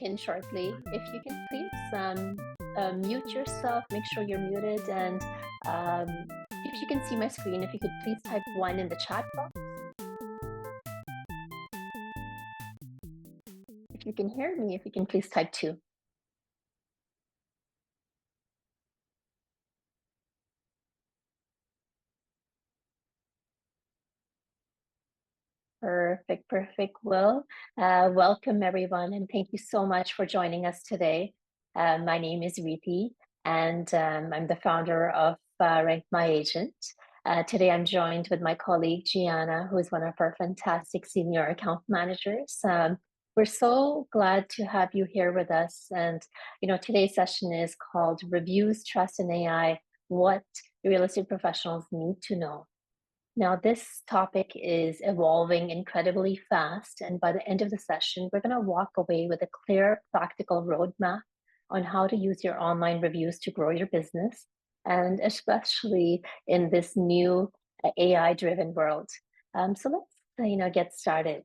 in shortly. If you can please mute yourself, make sure you're muted, and if you can see my screen, if you could please type 1 in the chat box. If you can hear me, if you can please type 2. Perfect, perfect. Well, welcome everyone, and thank you so much for joining us today. My name is Reeti, and I'm the founder of RankMyAgent. Today I'm joined with my colleague Gianna, who is one of our fantastic senior account managers. We're so glad to have you here with us. And today's session is called Reviews, Trust, and AI, What Real Estate Professionals Need to Know. Now, this topic is evolving incredibly fast, and by the end of the session, we're going to walk away with a clear, practical roadmap on how to use your online reviews to grow your business, and especially in this new AI-driven world. So let's get started.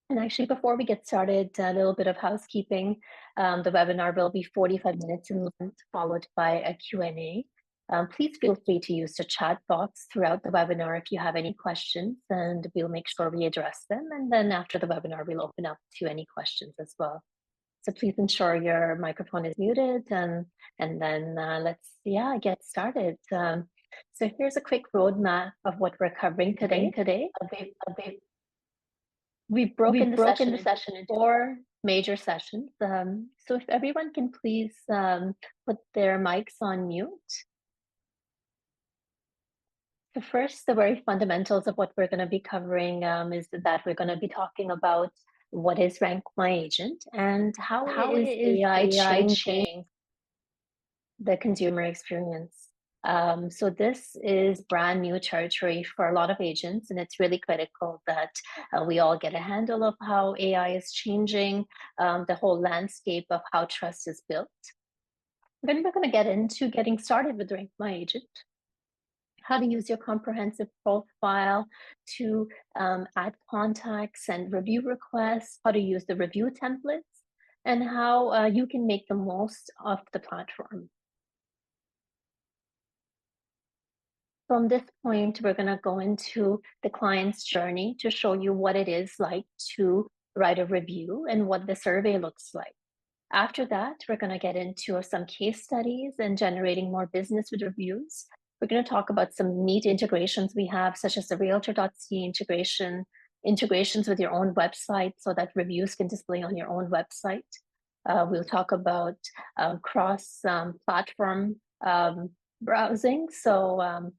And actually, before we get started, a little bit of housekeeping. The webinar will be 45 minutes in length, followed by a Q&A. Please feel free to use the chat box throughout the webinar if you have any questions, and we'll make sure we address them. And then after the webinar, we'll open up to any questions as well. So please ensure your microphone is muted, and then let's get started. So here's a quick roadmap of what we're covering today. We've broken the session into 4 major sessions. So if everyone can please put their mics on mute. So first, the very fundamentals of what we're going to be covering is that we're going to be talking about what is RankMyAgent and how is AI changing the consumer experience. So this is brand new territory for a lot of agents, and it's really critical that we all get a handle of how AI is changing the whole landscape of how trust is built. Then we're going to get into getting started with RankMyAgent, how to use your comprehensive profile to add contacts and review requests, how to use the review templates, and how you can make the most of the platform. From this point, we're going to go into the client's journey to show you what it is like to write a review and what the survey looks like. After that, we're going to get into some case studies and generating more business with reviews. We're going to talk about some neat integrations we have, such as the Realtor.ca integrations with your own website so that reviews can display on your own website. We'll talk about cross-platform browsing. So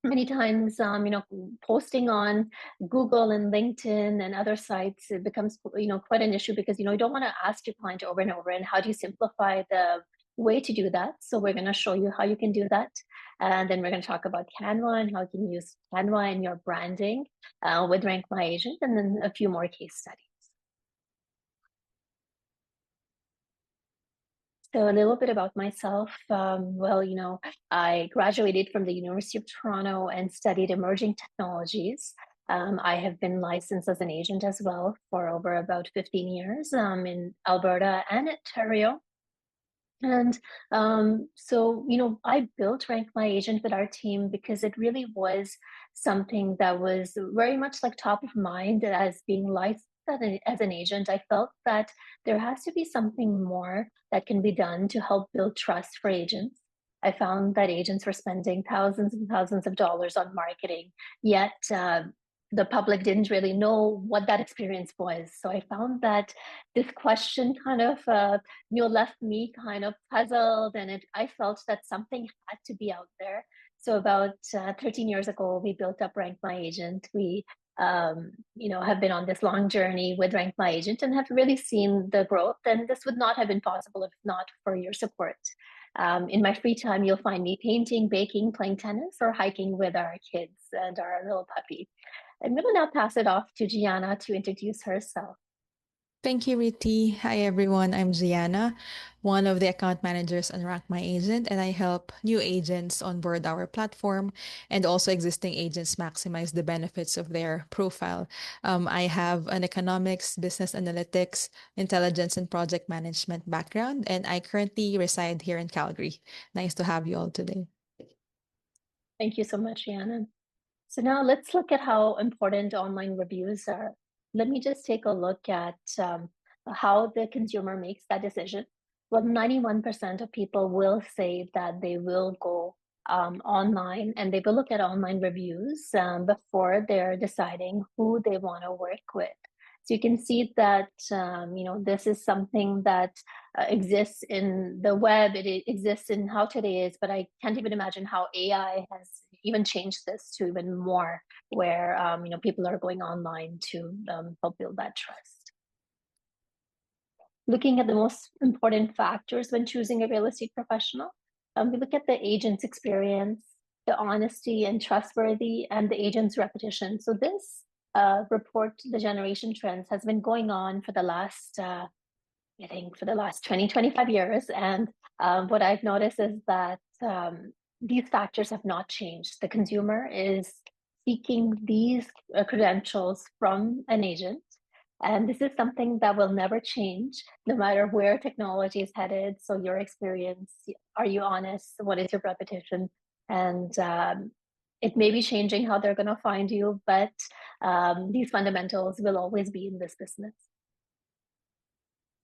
many times, posting on Google and LinkedIn and other sites, it becomes, quite an issue because, you don't want to ask your client over and over, and how do you simplify the way to do that? So we're going to show you how you can do that. And then we're going to talk about Canva and how you can use Canva in your branding with RankMyAgent, and then a few more case studies. So a little bit about myself. I graduated from the University of Toronto and studied emerging technologies. I have been licensed as an agent as well for over about 15 years in Alberta and Ontario. And I built RankMyAgent with our team because it really was something that was very much like top of mind as being licensed as an agent. I felt that there has to be something more that can be done to help build trust for agents. I found that agents were spending thousands and thousands of dollars on marketing, yet the public didn't really know what that experience was. So I found that this question kind of left me kind of puzzled, and I felt that something had to be out there. So about 13 years ago, we built up RankMyAgent. We have been on this long journey with RankMyAgent and have really seen the growth. And this would not have been possible if not for your support. In my free time, you'll find me painting, baking, playing tennis, or hiking with our kids and our little puppy. I'm going to now pass it off to Gianna to introduce herself. Thank you, Riti. Hi, everyone. I'm Gianna, one of the account managers on RankMyAgent, and I help new agents onboard our platform and also existing agents maximize the benefits of their profile. I have an economics, business analytics, intelligence, and project management background, and I currently reside here in Calgary. Nice to have you all today. Thank you so much, Rhiannon. So now let's look at how important online reviews are. Let me just take a look at how the consumer makes that decision. Well, 91% of people will say that they will go online and they will look at online reviews before they're deciding who they want to work with. So you can see that this is something that exists in the web. It exists in how today is, but I can't even imagine how AI has even changed this to even more, where people are going online to help build that trust. Looking at the most important factors when choosing a real estate professional, we look at the agent's experience, the honesty and trustworthy, and the agent's reputation. So this report, the generation trends, has been going on for the last I think for the last 20, 25 years. And what I've noticed is that these factors have not changed. The consumer is seeking these credentials from an agent. And this is something that will never change, no matter where technology is headed. So, your experience, are you honest? What is your repetition? And it may be changing how they're going to find you, but these fundamentals will always be in this business.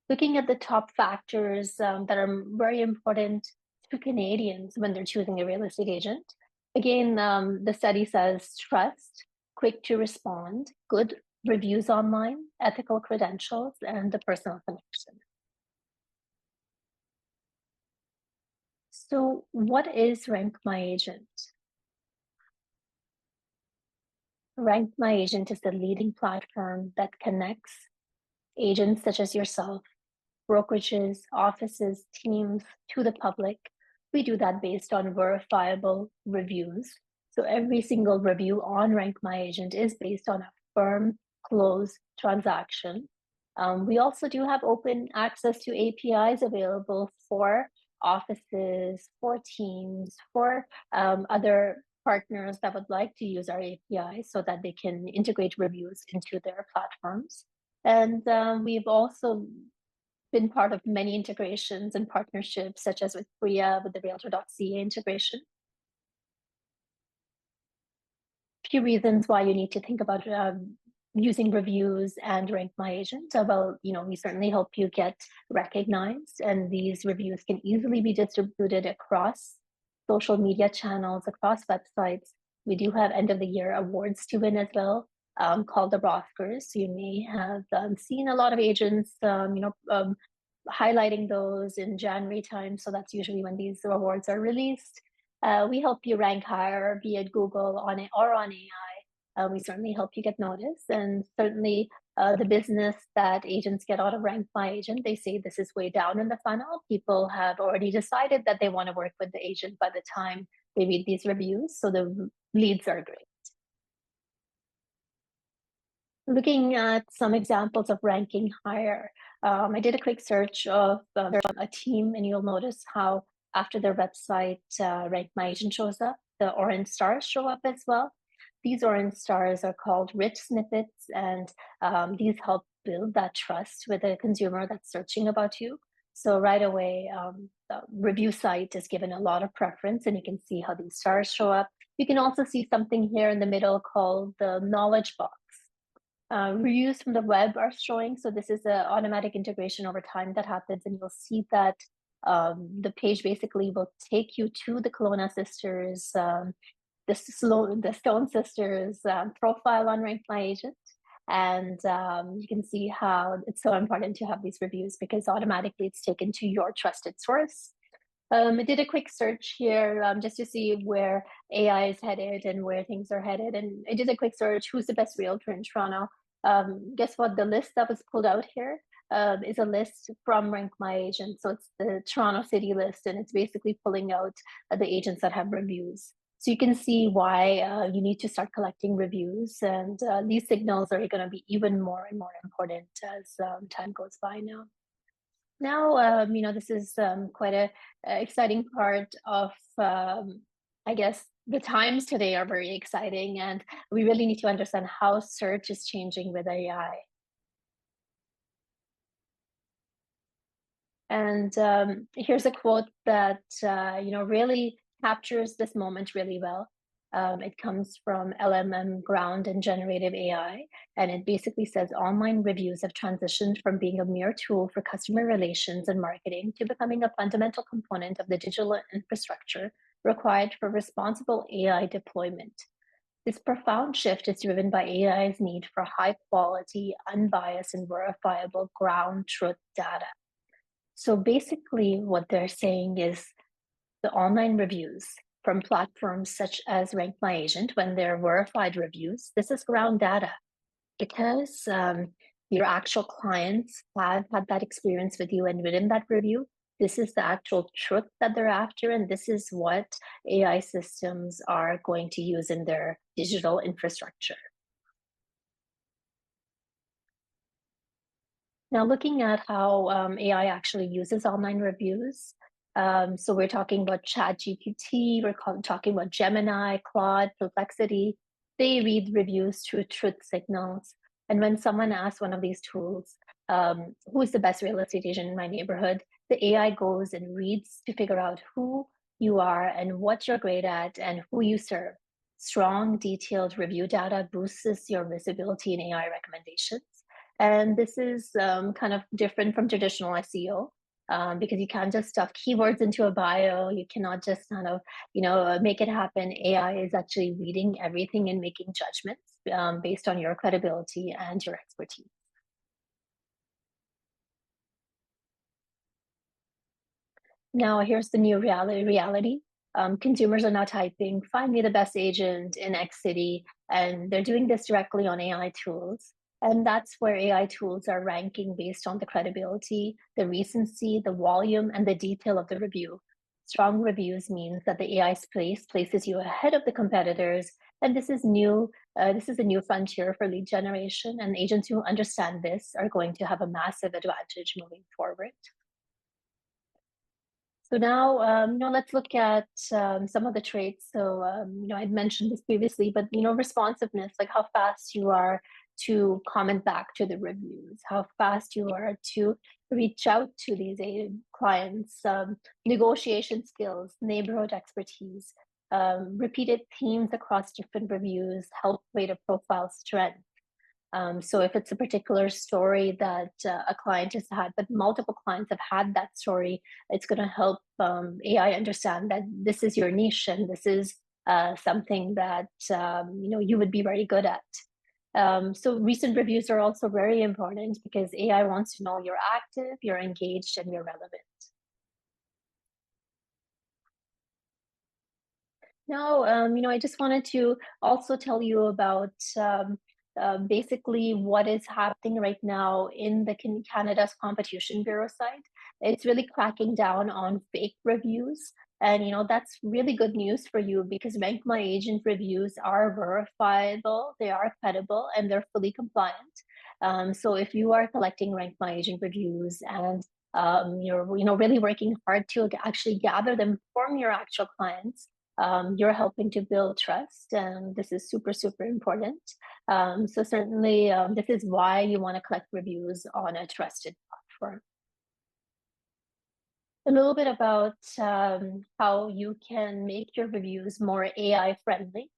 Looking at the top factors that are very important to Canadians when they're choosing a real estate agent. Again, the study says trust, quick to respond, good reviews online, ethical credentials, and the personal connection. So what is Rank My Agent? Rank My Agent is the leading platform that connects agents such as yourself, brokerages, offices, teams to the public. We do that based on verifiable reviews. So every single review on Rank My Agent is based on a firm close transaction. We also do have open access to APIs available for offices, for teams, for other partners that would like to use our API so that they can integrate reviews into their platforms. And we've also been part of many integrations and partnerships, such as with Bria, with the Realtor.ca integration. A few reasons why you need to think about using reviews and Rank My Agent. Well, we certainly help you get recognized, and these reviews can easily be distributed across social media channels, across websites. We do have end of the year awards to win as well, called the Oscars. So you may have seen a lot of agents, highlighting those in January time. So that's usually when these awards are released. We help you rank higher, be it Google on it or on AI. We certainly help you get noticed, and certainly the business that agents get out of Rank My Agent, they say this is way down in the funnel. People have already decided that they want to work with the agent by the time they read these reviews. So the leads are great. Looking at some examples of ranking higher, I did a quick search of a team, and you'll notice how after their website, Rank My Agent shows up, the orange stars show up as well. These orange stars are called rich snippets, and these help build that trust with a consumer that's searching about you. So right away, the review site is given a lot of preference, and you can see how these stars show up. You can also see something here in the middle called the knowledge box. Reviews from the web are showing, so this is an automatic integration over time that happens, and you'll see that the page basically will take you to the Kelowna Sisters, the Stone Sisters profile on Rank My Agent. And you can see how it's so important to have these reviews because automatically it's taken to your trusted source. I did a quick search here just to see where AI is headed and where things are headed. And I did a quick search, who's the best realtor in Toronto? Guess what? The list that was pulled out here is a list from Rank My Agent. So it's the Toronto City list, and it's basically pulling out the agents that have reviews. So you can see why you need to start collecting reviews, and these signals are going to be even more and more important as time goes by now. Now, this is quite a exciting part of, I guess, the times today are very exciting, and we really need to understand how search is changing with AI. And here's a quote that really captures this moment really well. It comes from LMM Ground and Generative AI, and it basically says online reviews have transitioned from being a mere tool for customer relations and marketing to becoming a fundamental component of the digital infrastructure required for responsible AI deployment. This profound shift is driven by AI's need for high quality, unbiased, and verifiable ground truth data. So basically, what they're saying is the online reviews from platforms such as RankMyAgent, when they're verified reviews, this is ground data because your actual clients have had that experience with you and written that review. This is the actual truth that they're after, and this is what AI systems are going to use in their digital infrastructure. Now, looking at how AI actually uses online reviews, so we're talking about ChatGPT, we're talking about Gemini, Claude, Perplexity. They read reviews through truth signals. And when someone asks one of these tools, who's the best real estate agent in my neighborhood, the AI goes and reads to figure out who you are and what you're great at and who you serve. Strong, detailed review data boosts your visibility in AI recommendations. And this is kind of different from traditional SEO because you can't just stuff keywords into a bio. You cannot just kind of, make it happen. AI is actually reading everything and making judgments based on your credibility and your expertise. Now, here's the new reality. Consumers are now typing, find me the best agent in X city, and they're doing this directly on AI tools. And that's where AI tools are ranking based on the credibility, the recency, the volume, and the detail of the review. Strong reviews means that the AI's places you ahead of the competitors, and this is new. This is a new frontier for lead generation, and agents who understand this are going to have a massive advantage moving forward. So now, let's look at some of the traits. So, I'd mentioned this previously, but, responsiveness, like how fast you are to comment back to the reviews, how fast you are to reach out to these clients, negotiation skills, neighborhood expertise, repeated themes across different reviews help create a profile strength. So if it's a particular story that a client has had, but multiple clients have had that story, it's going to help AI understand that this is your niche and this is something that you would be very good at. So recent reviews are also very important because AI wants to know you're active, you're engaged, and you're relevant. No, I just wanted to also tell you about basically what is happening right now in the Canada's Competition Bureau side. It's really cracking down on fake reviews. And, that's really good news for you because RankMyAgent reviews are verifiable, they are credible, and they're fully compliant. So if you are collecting RankMyAgent reviews and you're, really working hard to actually gather them from your actual clients, you're helping to build trust, and this is super, super important. So certainly, this is why you want to collect reviews on a trusted platform. A little bit about how you can make your reviews more AI friendly.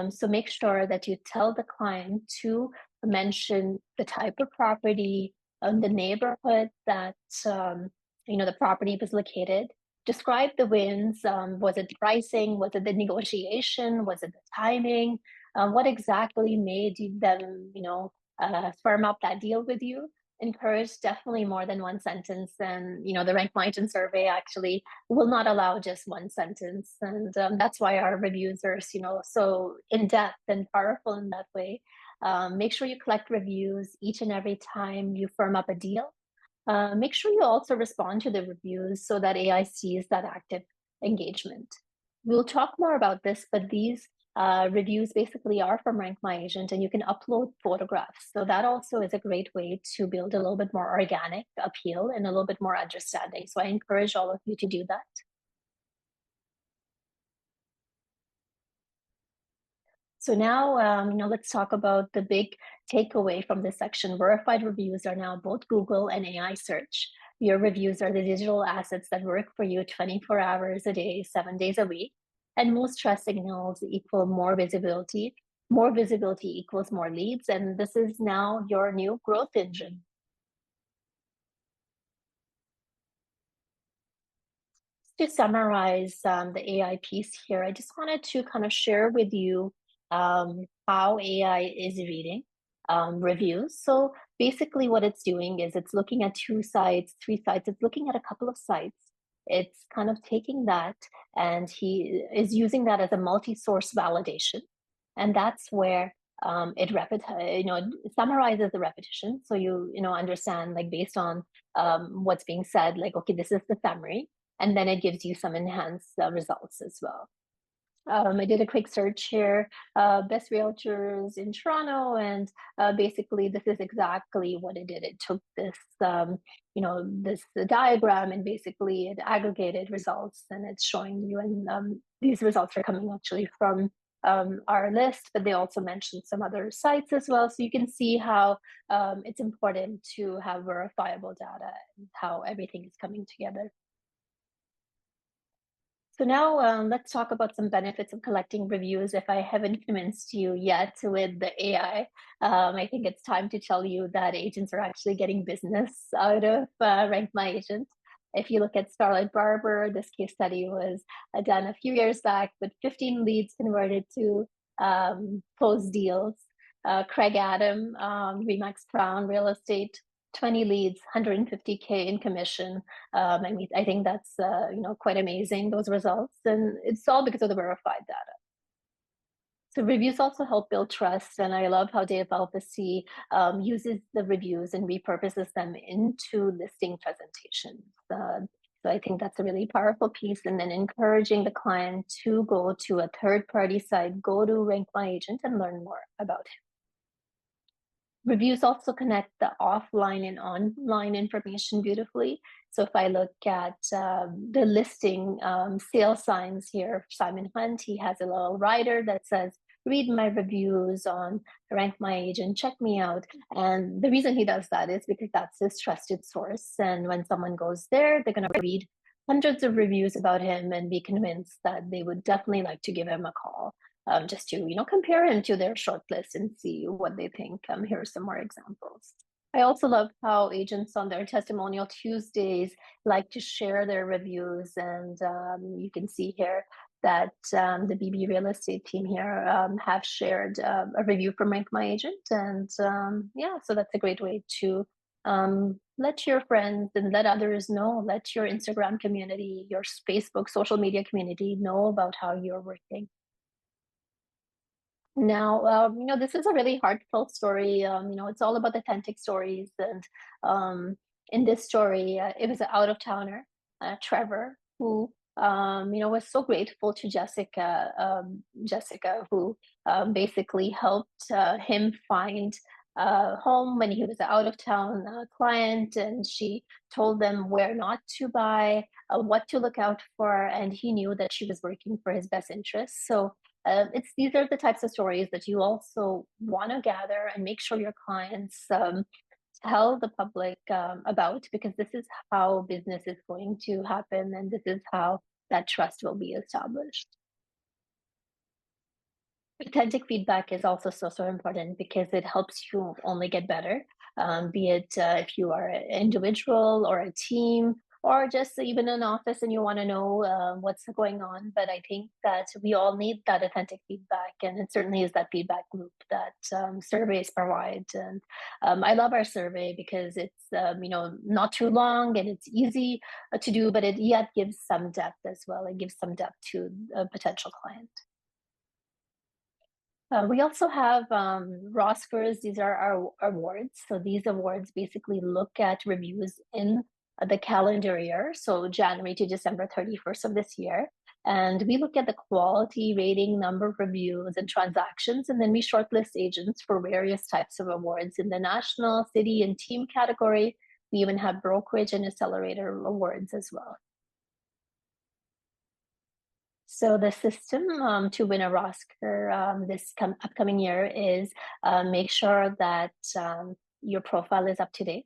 So make sure that you tell the client to mention the type of property, the neighborhood that the property was located. Describe the wins. Was it the pricing? Was it the negotiation? Was it the timing? What exactly made them, firm up that deal with you? Encourage definitely more than one sentence. And, the RankMyAgent survey actually will not allow just one sentence. And that's why our reviews are, so in-depth and powerful in that way. Make sure you collect reviews each and every time you firm up a deal. Make sure you also respond to the reviews so that AI sees that active engagement. we'll talk more about this, but these reviews basically are from RankMyAgent, and you can upload photographs. So that also is a great way to build a little bit more organic appeal and a little bit more understanding. So I encourage all of you to do that. So now, let's talk about the big takeaway from this section. Verified reviews are now both Google and AI search. Your reviews are the digital assets that work for you 24 hours a day, 7 days a week. And most trust signals equal more visibility. More visibility equals more leads. And this is now your new growth engine. To summarize the AI piece here, I just wanted to kind of share with you how AI is reading reviews. So basically what it's doing is it's looking at 2 sites, 3 sites, it's looking at a couple of sites. It's kind of taking that and he is using that as a multi-source validation. And that's where it summarizes the repetition. So you understand, like, based on what's being said, like, okay, this is the summary, and then it gives you some enhanced results as well. I did a quick search here, best realtors in Toronto, and basically this is exactly what it did. It took this diagram, and basically it aggregated results, and it's showing you, and these results are coming actually from our list, but they also mentioned some other sites as well. So you can see how it's important to have verifiable data and how everything is coming together. So now let's talk about some benefits of collecting reviews. If I haven't convinced you yet with the AI, I think it's time to tell you that agents are actually getting business out of RankMyAgent. If you look at Scarlett Barber, this case study was done a few years back, with 15 leads converted to closed deals. Craig Adam, Remax Brown Real Estate, 20 leads, 150K in commission. I think that's quite amazing, those results, and it's all because of the verified data. So reviews also help build trust, and I love how Dave Alphacy uses the reviews and repurposes them into listing presentations. So I think that's a really powerful piece. And then encouraging the client to go to a third-party site, go to RankMyAgent and learn more about it. Reviews also connect the offline and online information beautifully. So if I look at the listing sales signs here, Simon Hunt, he has a little rider that says, read my reviews on RankMyAgent, check me out. And the reason he does that is because that's his trusted source. And when someone goes there, they're going to read hundreds of reviews about him and be convinced that they would definitely like to give him a call. Just to compare him to their shortlist and see what they think. Here are some more examples. I also love how agents on their testimonial Tuesdays like to share their reviews, and you can see here that the BB Real Estate team here have shared a review from RankMyAgent, and so that's a great way to let your friends and let others know, let your Instagram community, your Facebook social media community know about how you're working. Now, this is a really heartfelt story. It's all about authentic stories. And in this story, it was an out-of-towner, Trevor, who, was so grateful to Jessica, who basically helped him find a home when he was an out-of-town client. And she told them where not to buy, what to look out for, and he knew that she was working for his best interests. So these are the types of stories that you also want to gather and make sure your clients tell the public about, because this is how business is going to happen, and this is how that trust will be established. Authentic feedback is also so important because it helps you only get better, be it if you are an individual or a team, or just even an office and you want to know what's going on. But I think that we all need that authentic feedback, and it certainly is that feedback loop that surveys provide. And I love our survey because it's not too long and it's easy to do, but it yet gives some depth as well. It gives some depth to a potential client. We also have Roscars. These are our awards. So these awards basically look at reviews in the calendar year, so January to December 31st of this year. And we look at the quality, rating, number of reviews, and transactions, and then we shortlist agents for various types of awards in the national, city, and team category. We even have brokerage and accelerator awards as well. So the system to win a roster this upcoming year is make sure that your profile is up to date.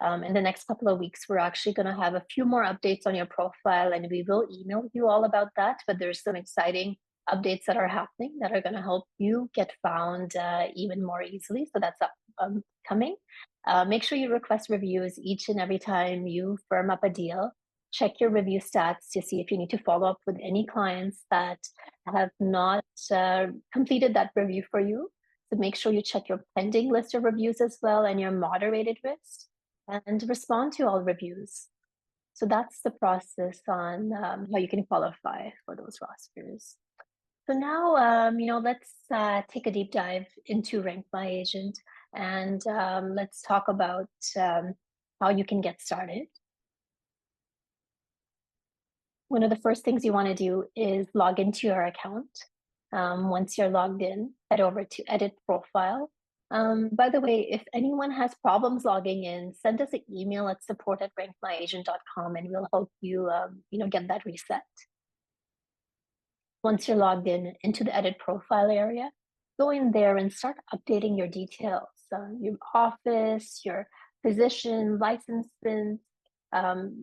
In the next couple of weeks, we're actually going to have a few more updates on your profile, and we will email you all about that. But there's some exciting updates that are happening that are going to help you get found even more easily. So that's upcoming. Make sure you request reviews each and every time you firm up a deal. Check your review stats to see if you need to follow up with any clients that have not completed that review for you. So make sure you check your pending list of reviews as well and your moderated list, and respond to all reviews. So that's the process on how you can qualify for those rosters. So now, let's take a deep dive into RankMyAgent, and let's talk about how you can get started. One of the first things you want to do is log into your account. Once you're logged in, head over to Edit Profile. By the way, if anyone has problems logging in, send us an email at support@rankmyagent.com, and we'll help you, get that reset. Once you're logged in into the Edit Profile area, go in there and start updating your details. Your office, your position, licenses,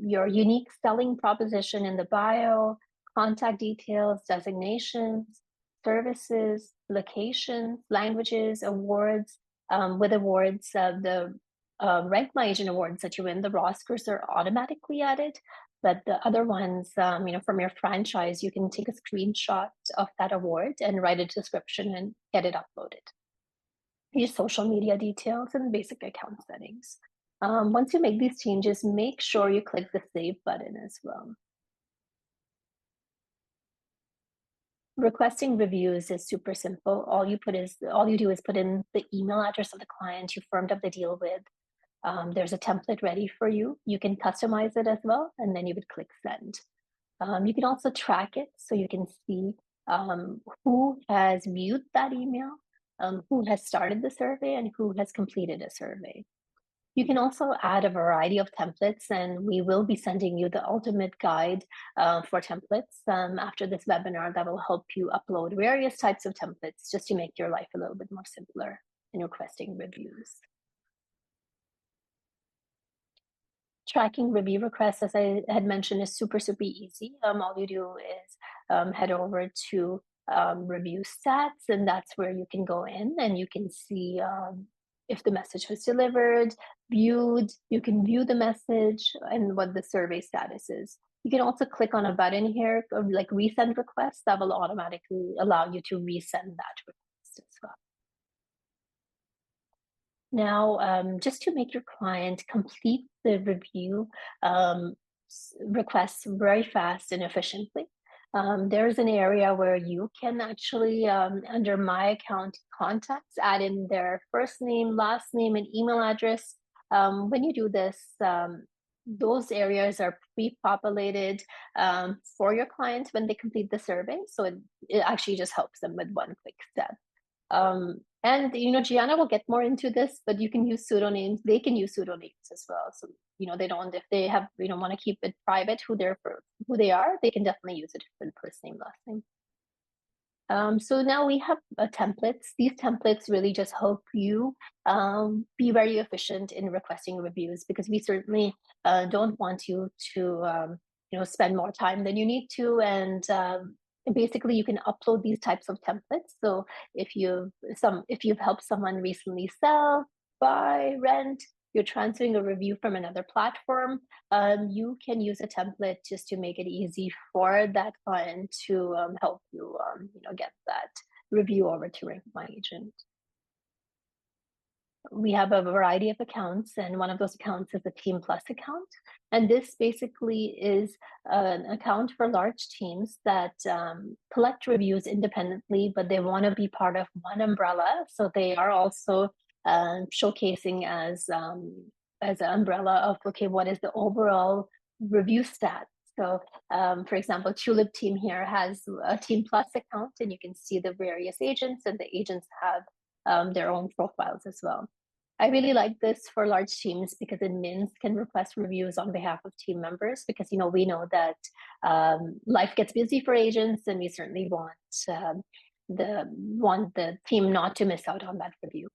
your unique selling proposition in the bio, contact details, designations, services, locations, languages, awards. With awards, the RankMyAgent awards that you win, the rosters are automatically added. But the other ones, from your franchise, you can take a screenshot of that award and write a description and get it uploaded. Your social media details and basic account settings. Once you make these changes, make sure you click the Save button as well. Requesting reviews is super simple. All you do is put in the email address of the client you firmed up the deal with. There's a template ready for you. You can customize it as well, and then you would click Send. You can also track it so you can see who has viewed that email, who has started the survey, and who has completed a survey. You can also add a variety of templates, and we will be sending you the ultimate guide for templates after this webinar that will help you upload various types of templates just to make your life a little bit more simpler in requesting reviews. Tracking review requests, as I had mentioned, is super, super easy. All you do is head over to review stats, and that's where you can go in and you can see if the message was delivered, viewed. You can view the message and what the survey status is. You can also click on a button here, like resend request, that will automatically allow you to resend that request as well. Now, just to make your client complete the review requests very fast and efficiently, there's an area where you can actually, under My Account Contacts, add in their first name, last name, and email address. When you do this, those areas are pre-populated for your clients when they complete the survey. So it actually just helps them with one quick step. And Gianna will get more into this, but you can use pseudonyms. They can use pseudonyms as well. So they don't, if they have want to keep it private who they are, they can definitely use a different first name, last name. So now we have templates. These templates really just help you be very efficient in requesting reviews, because we certainly don't want you to spend more time than you need to, and basically you can upload these types of templates. So if you've helped someone recently sell, buy, rent, you're transferring a review from another platform, you can use a template just to make it easy for that client to help you get that review over to RankMyAgent. We have a variety of accounts, and one of those accounts is the Team Plus account. And this basically is an account for large teams that collect reviews independently, but they want to be part of one umbrella. So they are also showcasing as an umbrella of, okay, what is the overall review stats So, for example, Tulip Team here has a Team Plus account, and you can see the various agents, and the agents have their own profiles as well. I really like this for large teams because admins can request reviews on behalf of team members because we know that life gets busy for agents, and we certainly want the team not to miss out on that review.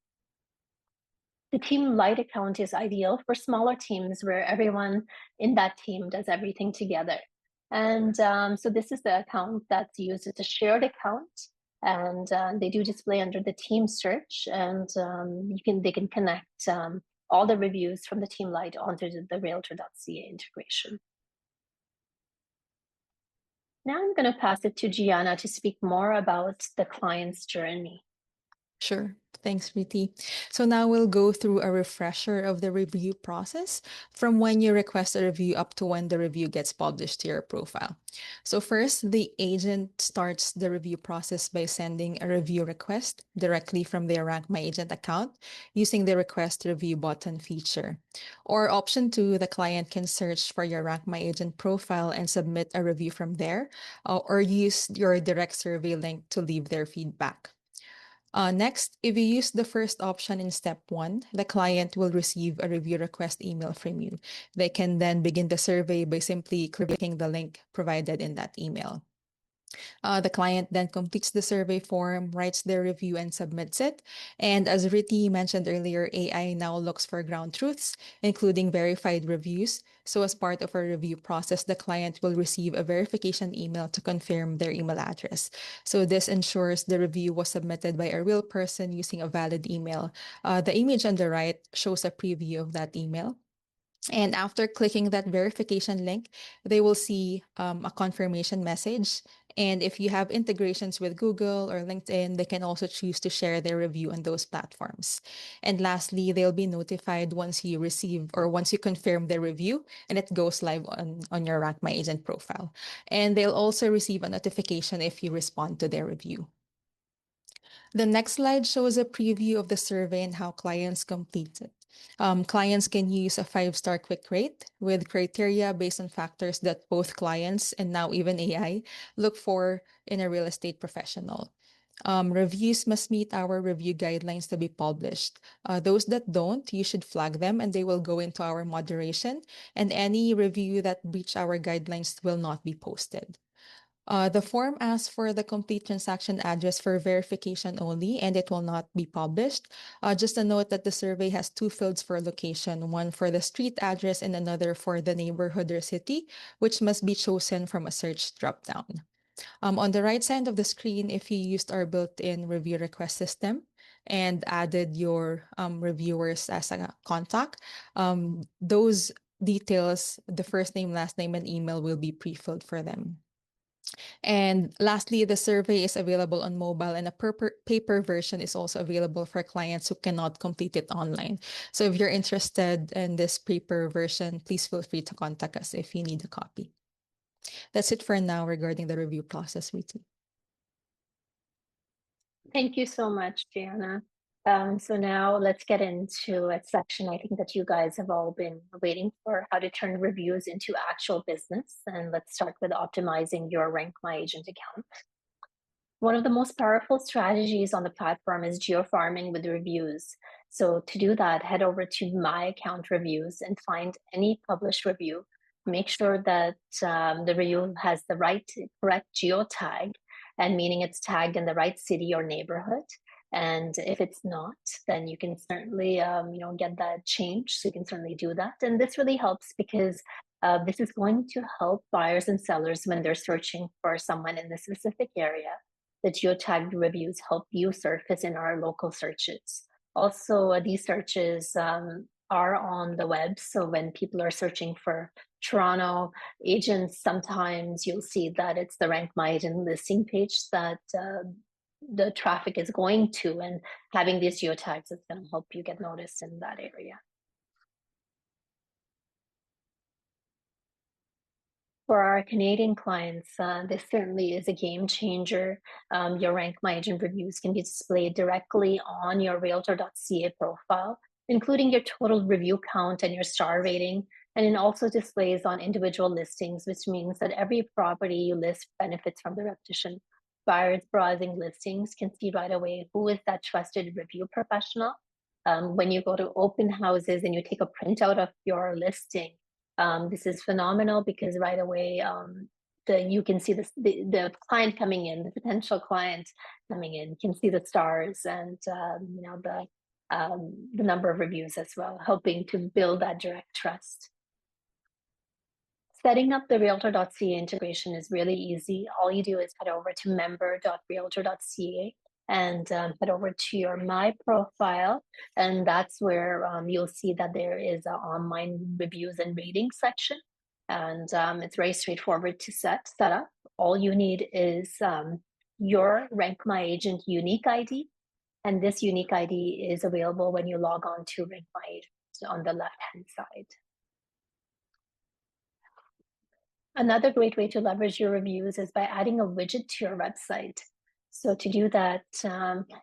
The Team Light account is ideal for smaller teams where everyone in that team does everything together. And so this is the account that's used as a shared account, and they do display under the team search, and they can connect all the reviews from the Team Light onto the Realtor.ca integration. Now I'm going to pass it to Gianna to speak more about the client's journey. Sure. Thanks, Riti. So now we'll go through a refresher of the review process from when you request a review up to when the review gets published to your profile. So first, the agent starts the review process by sending a review request directly from their RankMyAgent account using the Request Review button feature. Or option two, the client can search for your RankMyAgent profile and submit a review from there, or use your direct survey link to leave their feedback. Next, if you use the first option in step one, the client will receive a review request email from you. They can then begin the survey by simply clicking the link provided in that email. The client then completes the survey form, writes their review, and submits it. And as Riti mentioned earlier, AI now looks for ground truths, including verified reviews. So, as part of our review process, the client will receive a verification email to confirm their email address. So, this ensures the review was submitted by a real person using a valid email. The image on the right shows a preview of that email. And after clicking that verification link, they will see a confirmation message. And if you have integrations with Google or LinkedIn, they can also choose to share their review on those platforms. And lastly, they'll be notified once you receive or once you confirm their review and it goes live on your Rank My Agent profile. And they'll also receive a notification if you respond to their review. The next slide shows a preview of the survey and how clients complete it. Clients can use a 5-star quick rate with criteria based on factors that both clients and now even AI look for in a real estate professional. Reviews must meet our review guidelines to be published. Those that don't, you should flag them and they will go into our moderation, and any review that breach our guidelines will not be posted. The form asks for the complete transaction address for verification only, and it will not be published. Just a note that the survey has 2 fields for location, one for the street address and another for the neighborhood or city, which must be chosen from a search dropdown. On the right side of the screen, if you used our built-in review request system and added your reviewers as a contact, those details, the first name, last name, and email will be pre-filled for them. And lastly, the survey is available on mobile, and a paper version is also available for clients who cannot complete it online. So if you're interested in this paper version, please feel free to contact us if you need a copy. That's it for now regarding the review process, Riti. Thank you so much, Gianna. So now let's get into a section I think that you guys have all been waiting for, how to turn reviews into actual business. And let's start with optimizing your Rank My Agent account. One of the most powerful strategies on the platform is geofarming with reviews. So to do that, head over to My Account Reviews and find any published review. Make sure that the review has the correct geo tag, and meaning it's tagged in the right city or neighborhood. And if it's not, then you can certainly get that changed. So you can certainly do that. And this really helps because this is going to help buyers and sellers when they're searching for someone in the specific area. The geotagged reviews help you surface in our local searches. Also, these searches are on the web. So when people are searching for Toronto agents, sometimes you'll see that it's the Rank My Agent listing page that the traffic is going to, and having these geotags is going to help you get noticed in that area. For our Canadian clients, this certainly is a game changer. Your Rank My Agent reviews can be displayed directly on your Realtor.ca profile, including your total review count and your star rating. And it also displays on individual listings, which means that every property you list benefits from the repetition. Buyers browsing listings can see right away who is that trusted review professional. When you go to open houses and you take a printout of your listing, this is phenomenal because right away you can see the client coming in, the potential client coming in, can see the stars and the number of reviews as well, helping to build that direct trust. Setting up the realtor.ca integration is really easy. All you do is head over to member.realtor.ca and head over to your My Profile. And that's where you'll see that there is an online reviews and ratings section. And it's very straightforward to set up. All you need is your RankMyAgent unique ID. And this unique ID is available when you log on to RankMyAgent on the left-hand side. Another great way to leverage your reviews is by adding a widget to your website. So to do that,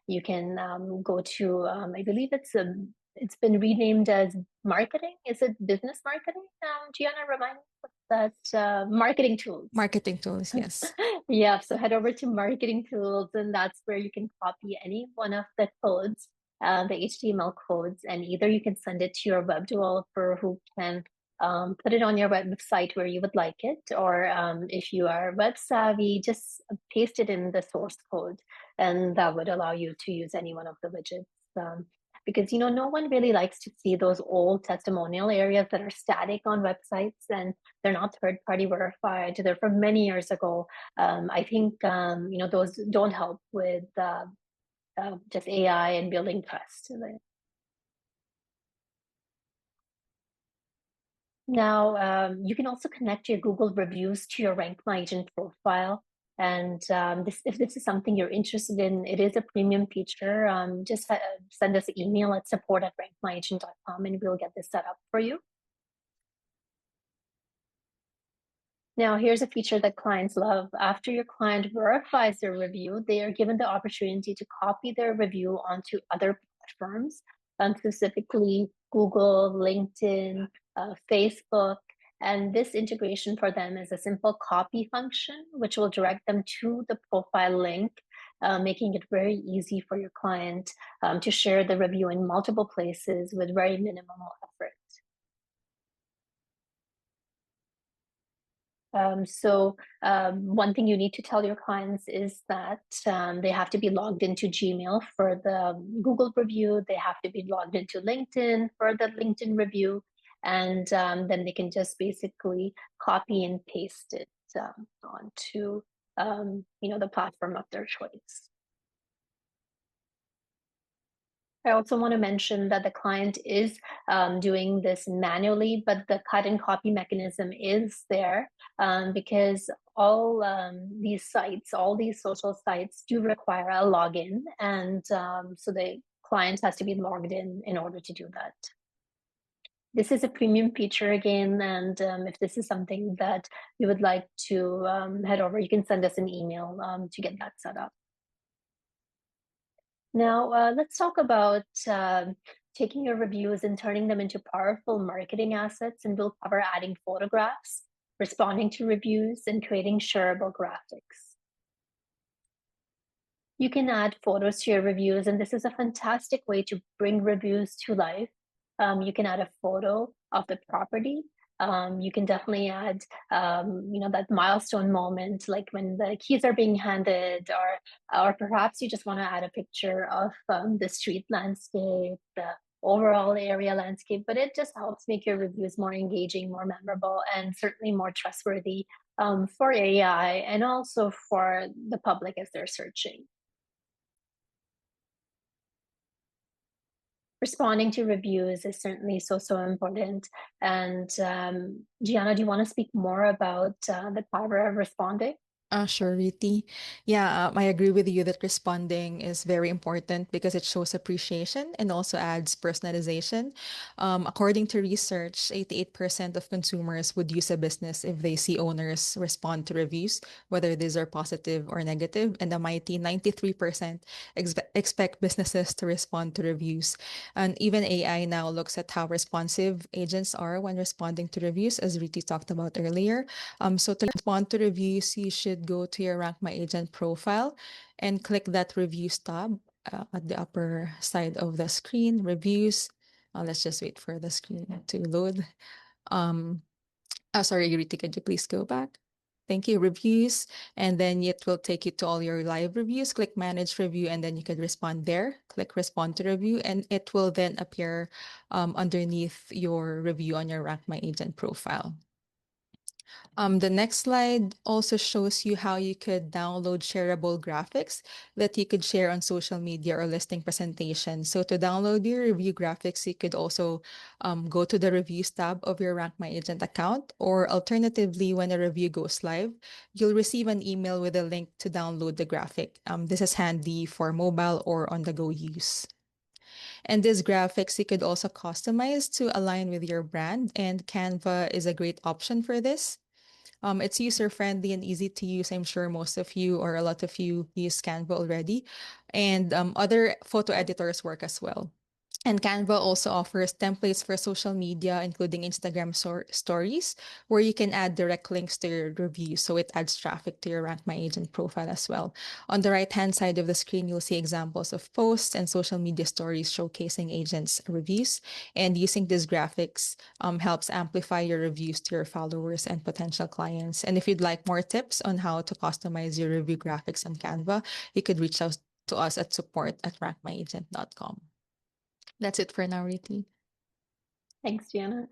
you can go to, I believe it's been renamed as marketing. Is it business marketing? Gianna, remind me what that marketing tools. Marketing tools, yes. Yeah, so head over to marketing tools, and that's where you can copy any one of the codes, the HTML codes, and either you can send it to your web developer who can put it on your website where you would like it, or if you are web savvy, just paste it in the source code, and that would allow you to use any one of the widgets. Because no one really likes to see those old testimonial areas that are static on websites and they're not third-party verified. They're from many years ago. I think those don't help with just AI and building trust. Now, you can also connect your Google reviews to your RankMyAgent profile. And if this is something you're interested in, it is a premium feature. Just send us an email at support@rankmyagent.com and we'll get this set up for you. Now, here's a feature that clients love. After your client verifies their review, they are given the opportunity to copy their review onto other platforms, specifically Google, LinkedIn, Facebook. And this integration for them is a simple copy function, which will direct them to the profile link, making it very easy for your client to share the review in multiple places with very minimal effort. One thing you need to tell your clients is that they have to be logged into Gmail for the Google review. They have to be logged into LinkedIn for the LinkedIn review. And then they can just basically copy and paste it onto the platform of their choice. I also want to mention that the client is doing this manually, but the cut and copy mechanism is there because all these sites, all these social sites do require a login. And so the client has to be logged in order to do that. This is a premium feature again, and if this is something that you would like to head over, you can send us an email to get that set up. Now, let's talk about taking your reviews and turning them into powerful marketing assets, and we'll cover adding photographs, responding to reviews, and creating shareable graphics. You can add photos to your reviews, and this is a fantastic way to bring reviews to life. You can add a photo of the property. You can definitely add, that milestone moment, like when the keys are being handed, or perhaps you just want to add a picture of the street landscape, the overall area landscape. But it just helps make your reviews more engaging, more memorable, and certainly more trustworthy for AI and also for the public as they're searching. Responding to reviews is certainly so important. And Gianna, do you want to speak more about the power of responding? Sure, Riti. Yeah, I agree with you that responding is very important because it shows appreciation and also adds personalization. According to research, 88% of consumers would use a business if they see owners respond to reviews, whether these are positive or negative, and a mighty 93% expect businesses to respond to reviews. And even AI now looks at how responsive agents are when responding to reviews, as Riti talked about earlier. So to respond to reviews, you should go to your Rank My Agent profile and click that reviews tab at the upper side of the screen, reviews. Let's just wait for the screen to load. Um, sorry, Riti, could you please go back? Thank you, reviews. And then it will take you to all your live reviews. Click manage review, and then you can respond there. Click respond to review, and it will then appear underneath your review on your Rank My Agent profile. The next slide also shows you how you could download shareable graphics that you could share on social media or listing presentations. So to download your review graphics, you could also go to the reviews tab of your Rank My Agent account, or alternatively, when a review goes live, you'll receive an email with a link to download the graphic. This is handy for mobile or on-the-go use. And these graphics you could also customize to align with your brand, and Canva is a great option for this. It's user friendly and easy to use. I'm sure most of you or a lot of you use Canva already. And other photo editors work as well. And Canva also offers templates for social media, including Instagram stories, where you can add direct links to your reviews. So it adds traffic to your Rank My Agent profile as well. On the right-hand side of the screen, you'll see examples of posts and social media stories showcasing agents' reviews. And using these graphics helps amplify your reviews to your followers and potential clients. And if you'd like more tips on how to customize your review graphics on Canva, you could reach out to us at support@rankmyagent.com. That's it for now, Riti. Thanks, Gianna.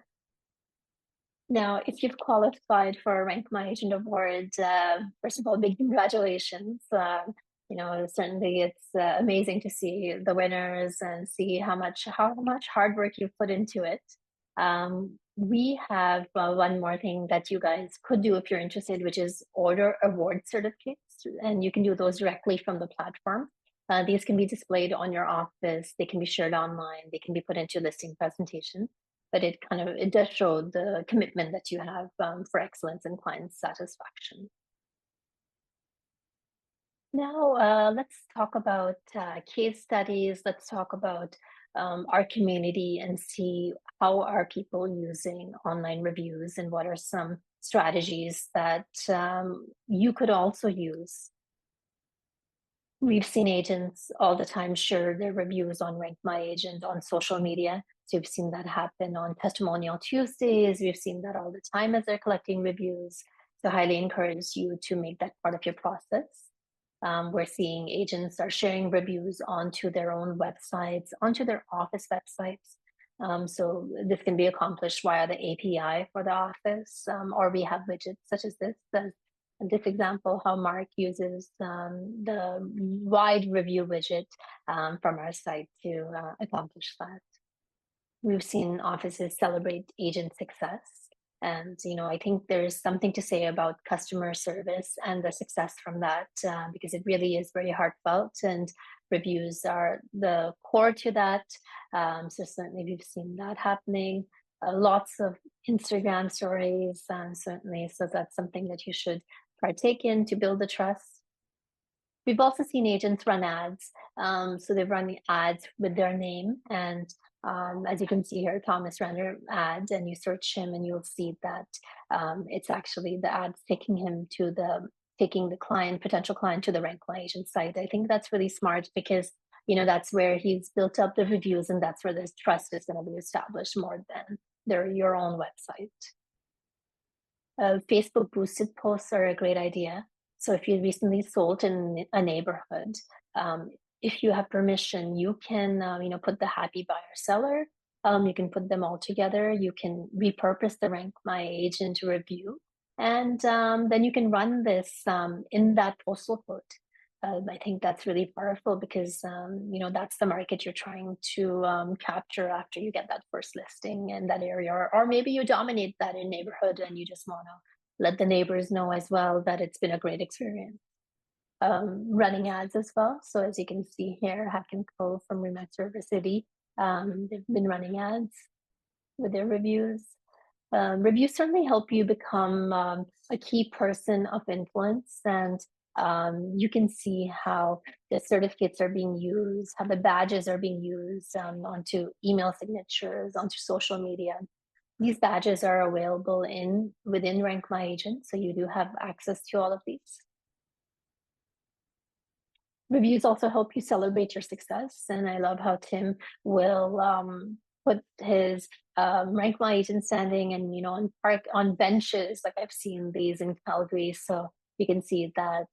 Now, if you've qualified for a Rank My Agent award, first of all, big congratulations. Certainly it's amazing to see the winners and see how much hard work you've put into it. We have one more thing that you guys could do if you're interested, which is order award certificates, and you can do those directly from the platform. These can be displayed on your office. They can be shared online. They can be put into listing presentations, but it does show the commitment that you have for excellence and client satisfaction. Now, let's talk about case studies. Let's talk about our community and see how are people using online reviews and what are some strategies that you could also use. We've seen agents all the time share their reviews on Rank My Agent on social media. So we've seen that happen on Testimonial Tuesdays. We've seen that all the time as they're collecting reviews. So I highly encourage you to make that part of your process. We're seeing agents are sharing reviews onto their own websites, onto their office websites. So this can be accomplished via the API for the office, or we have widgets such as this in this example, how Mark uses the wide review widget from our site to accomplish that. We've seen offices celebrate agent success. And, I think there's something to say about customer service and the success from that, because it really is very heartfelt, and reviews are the core to that. So certainly we've seen that happening. Lots of Instagram stories, certainly. So that's something that you should partake in to build the trust. We've also seen agents run ads. So they've run ads with their name. And as you can see here, Thomas ran an ad, and you search him and you'll see that it's actually the ads taking the potential client to the Rank My Agent site. I think that's really smart because, that's where he's built up the reviews, and that's where this trust is going to be established more than your own website. Facebook boosted posts are a great idea. So if you recently sold in a neighborhood, if you have permission, you can put the happy buyer seller. You can put them all together. You can repurpose the Rank My Agent review, and then you can run this in that postal code. I think that's really powerful because that's the market you're trying to capture after you get that first listing in that area, or maybe you dominate that in neighborhood and you just want to let the neighbors know as well that it's been a great experience. Running ads as well. So as you can see here, Hack and Co from Remax River City, they've been running ads with their reviews. Reviews certainly help you become a key person of influence, and you can see how the certificates are being used, how the badges are being used onto email signatures, onto social media. These badges are available within RankMyAgent, so you do have access to all of these. Reviews also help you celebrate your success, and I love how Tim will put his RankMyAgent standing and on benches, like I've seen these in Calgary. So you can see that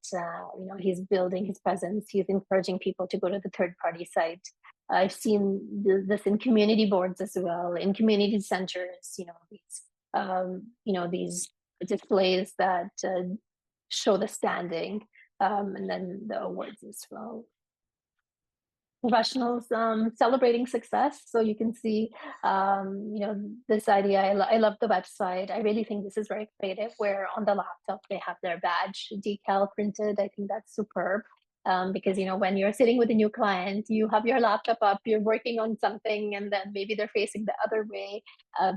he's building his presence. He's encouraging people to go to the third-party site. I've seen this in community boards as well, in community centers. These displays that show the standing. And then the awards as well. Professionals celebrating success. So you can see, this idea. I love the website. I really think this is very creative, where on the laptop they have their badge decal printed. I think that's superb. Because when you're sitting with a new client, you have your laptop up, you're working on something, and then maybe they're facing the other way.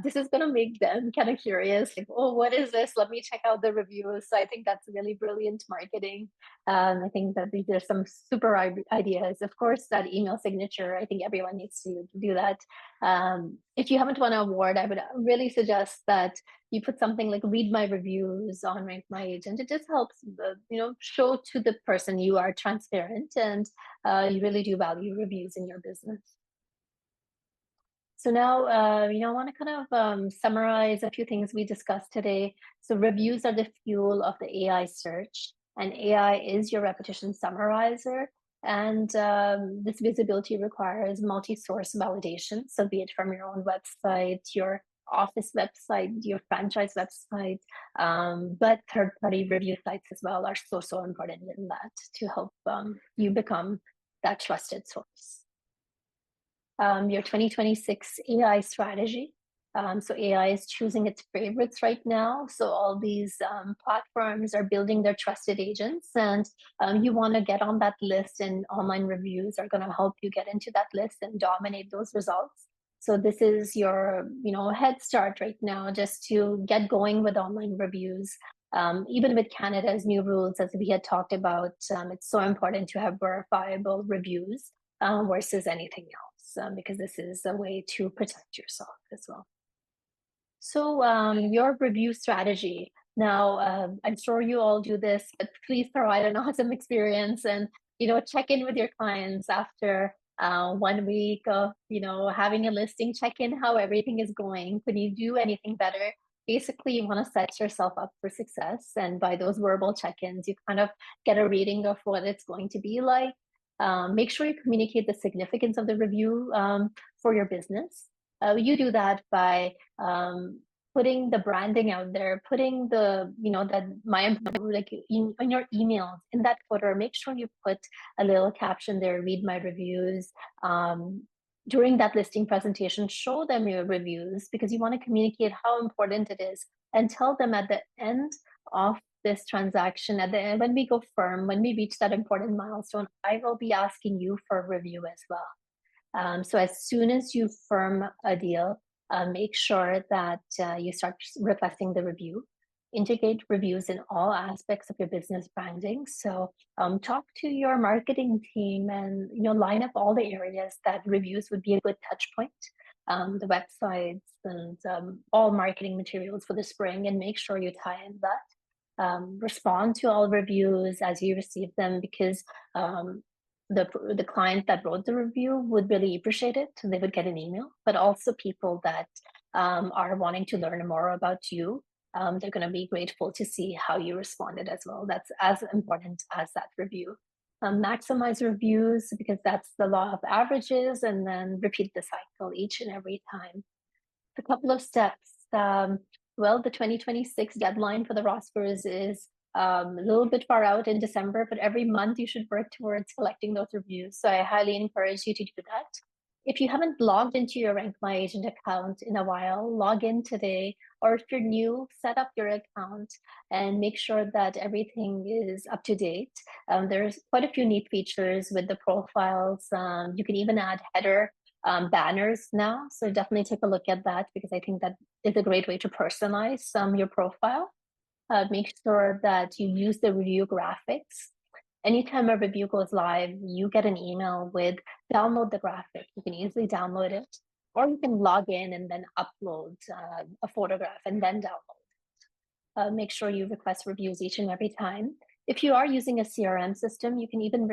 This is going to make them kind of curious, like, oh, what is this? Let me check out the reviews. So I think that's really brilliant marketing. I think that these are some super ideas. Of course, that email signature, I think everyone needs to do that. If you haven't won an award, I would really suggest that you put something like read my reviews on RankMyAgent. It just helps, show to the person you are transparent and you really do value reviews in your business. So now, I want to kind of summarize a few things we discussed today. So reviews are the fuel of the AI search, and AI is your repetition summarizer. And this visibility requires multi-source validation. So be it from your own website, your office website, your franchise website, but third-party review sites as well are so important in that to help you become that trusted source. Your 2026 AI strategy. So AI is choosing its favorites right now. So all these platforms are building their trusted agents, and you want to get on that list, and online reviews are going to help you get into that list and dominate those results. So this is your head start right now, just to get going with online reviews. Even with Canada's new rules, as we had talked about, it's so important to have verifiable reviews versus anything else, because this is a way to protect yourself as well. So your review strategy. Now, I'm sure you all do this, but please provide an awesome experience and, check in with your clients after 1 week of, having a listing, check in how everything is going. Could you do anything better? Basically, you want to set yourself up for success. And by those verbal check-ins, you kind of get a reading of what it's going to be like. Make sure you communicate the significance of the review for your business. You do that by putting the branding out there, putting the, that like in your emails, in that footer, make sure you put a little caption there, read my reviews. During that listing presentation, show them your reviews, because you want to communicate how important it is, and tell them at the end of this transaction, at the end, when we go firm, when we reach that important milestone, I will be asking you for a review as well. So as soon as you firm a deal, make sure that you start requesting the review. Integrate reviews in all aspects of your business branding. So talk to your marketing team and line up all the areas that reviews would be a good touch point. The websites and all marketing materials for the spring, and make sure you tie in that. Respond to all reviews as you receive them, because the client that wrote the review would really appreciate it. They would get an email, but also people that are wanting to learn more about you, they're going to be grateful to see how you responded as well. That's as important as that review. Maximize reviews, because that's the law of averages, and then repeat the cycle each and every time. A couple of steps. Well, the 2026 deadline for the rosters is a little bit far out in December, but every month you should work towards collecting those reviews. So I highly encourage you to do that. if you haven't logged into your Rank My Agent account in a while, log in today. Or if you're new, set up your account and make sure that everything is up to date. There's quite a few neat features with the profiles. You can even add header banners now. So definitely take a look at that because I think that is a great way to personalize your profile. Make sure that you use the review graphics. Anytime a review goes live, you get an email with download the graphic. You can easily download it, or you can log in and then upload a photograph and then download. Make sure you request reviews each and every time. If you are using a CRM system, you can even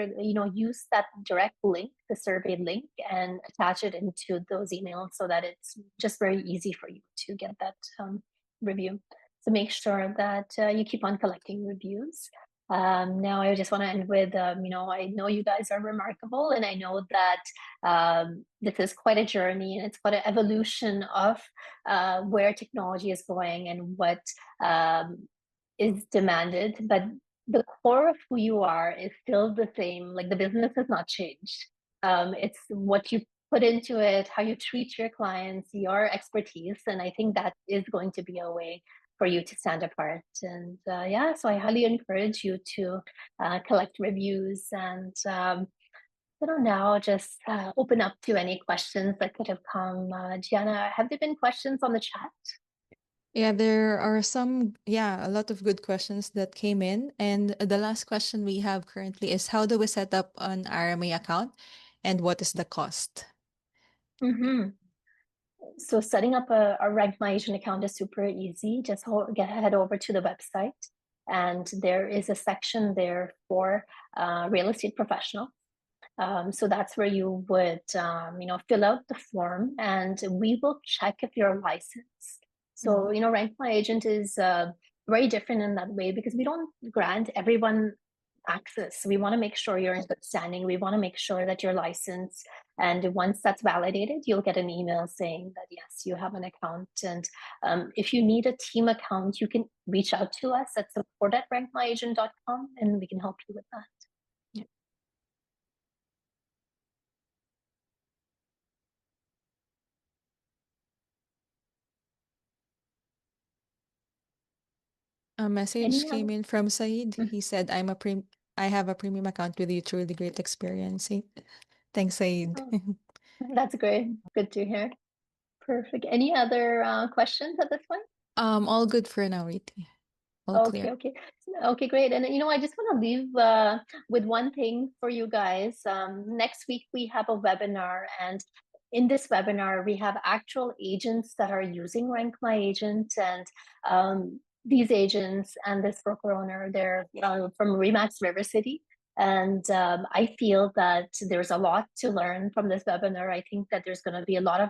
use that direct link, the survey link, and attach it into those emails so that it's just very easy for you to get that review. So make sure that you keep on collecting reviews. Now, I just want to end with, I know you guys are remarkable, and I know that this is quite a journey and it's quite an evolution of where technology is going and what is demanded. But the core of who you are is still the same. Like the business has not changed. It's what you put into it, how you treat your clients, your expertise. And I think that is going to be a way for you to stand apart. And yeah, so I highly encourage you to collect reviews and now just open up to any questions that could have come. Gianna, have there been questions on the chat? Yeah, there are a lot of good questions that came in. And the last question we have currently is how do we set up an RMA account and what is the cost? Mm-hmm. So setting up a Rank My Agent account is super easy. Just head over to the website, and there is a section there for real estate professional. So that's where you would, fill out the form, and we will check if you're licensed. So, Rank My Agent is very different in that way because we don't grant everyone access. We want to make sure you're in good standing. We want to make sure that you're licensed. And once that's validated, you'll get an email saying that, yes, you have an account. And if you need a team account, you can reach out to us at support@rankmyagent.com and we can help you with that. A message Any came in from Said. other? He said, I have a premium account with you. Truly great experience. Thanks, Said. Oh, that's great. Good to hear. Perfect. Any other questions at this point? All good for now, Riti. All Okay, clear. okay. Okay, great. And I just want to leave with one thing for you guys. Next week we have a webinar, and in this webinar we have actual agents that are using Rank My Agent, and these agents and this broker owner, they're from Remax River City. And I feel that there's a lot to learn from this webinar. I think that there's going to be a lot of,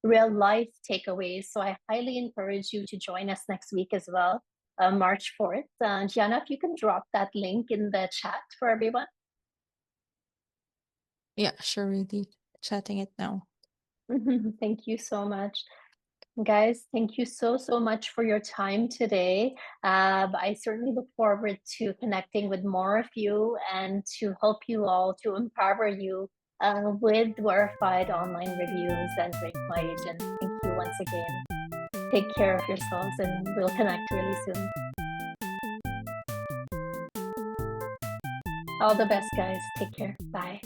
real life takeaways. So I highly encourage you to join us next week as well. March 4th. Gianna, if you can drop that link in the chat for everyone. Yeah, sure, Riti. Chatting it now. Thank you so much. Guys, thank you so much for your time today. I certainly look forward to connecting with more of you and to help you all, to empower you with verified online reviews and Rank My Agent. Thank you once again. Take care of yourselves and we'll connect really soon. All the best, guys. Take care. Bye.